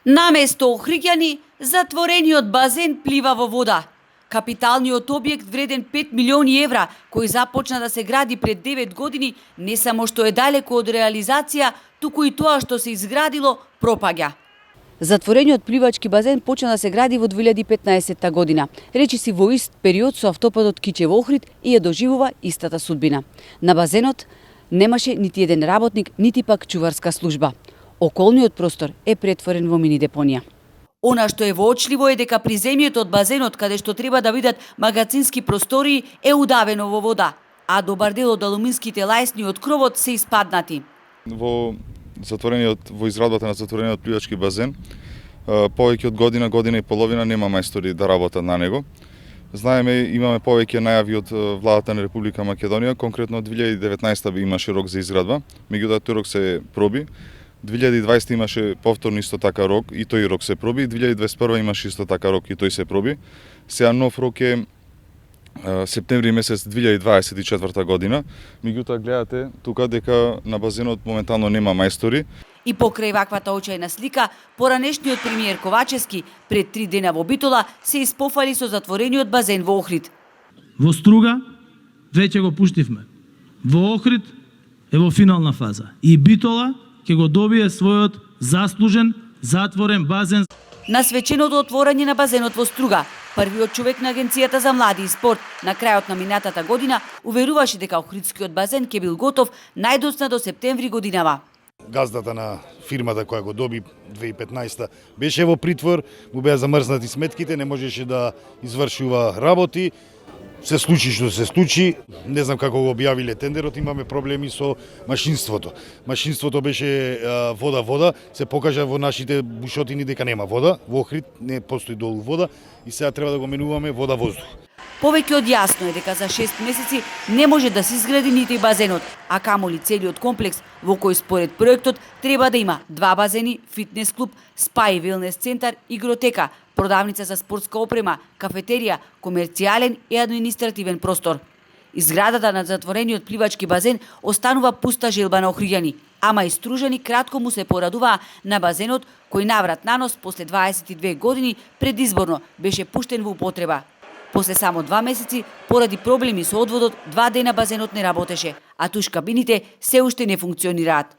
Наместо Охриѓани, затворениот базен плива во вода. Капиталниот објект вреден 5 милиони евра, кој започна да се гради пред 9 години, не само што е далеко од реализација, туку и тоа што се изградило пропаѓа. Затворениот пливачки базен почна да се гради во 2015 година. Речиси во ист период со автопатот Кичево-Охрид и ја доживува истата судбина. На базенот немаше нити еден работник, нити пак чуварска служба. Околниот простор е претворен во мини депонија. Она што е воочливо е дека приземјето од базенот, каде што треба да бидат магазински простории, е удавено во вода, а добар дел од алуминските лајсни од кровот се испаднати. Во изградбата на затворениот пливачки базен, повеќе од година и половина нема мајстори да работат на него. Знаеме, имаме повеќе најави од владата на Република Македонија, конкретно 2019 имаше рок за изградба, меѓутоа тој рок се проби. 2020 имаше повторно исто така рок и тој рок се проби, 2021 имаше исто така рок и тој се проби. Сега нов рок е септември месец 2024 година. Меѓутоа гледате тука дека на базенот моментално нема мајстори. И покрај ваквата очајна слика, поранешниот премиер Ковачевски пред 3 дена во Битола се испофали со затворениот базен во Охрид. Во Струга веќе го пуштивме. Во Охрид е во финална фаза. И Битола ќе го добие својот заслужен затворен базен. На свеченото отворање на базенот во Струга, првиот човек на Агенцијата за млади и спорт на крајот на минатата година уверуваше дека Охридскиот базен ќе бил готов најдоцна до септември годинава. Газдата на фирмата која го доби 2015 беше во притвор, му беа замрзнати сметките, не можеше да извршува работи. Се случи што се случи, не знам како го објавиле тендерот, имаме проблеми со машинството. Машинството беше вода, се покажа во нашите бушотини дека нема вода, во Охрид не постои долу вода и сега треба да го менуваме вода-воздух. Повеќе од јасно е дека за 6 месеци не може да се изгради нити базенот, а камоли целиот комплекс во кој според проектот треба да има 2 базени, фитнес клуб, спа и велнес центар, игротека, продавница за спортска опрема, кафетерија, комерцијален и административен простор. Изградата на затворениот пливачки базен останува пуста желба на Охриѓани, ама и стружени кратко му се порадуваа на базенот кој наврат на нос после 22 години предизборно беше пуштен во употреба. После само 2 месеци, поради проблеми со одводот, 2 дена базенот не работеше, а туш кабините се уште не функционираат.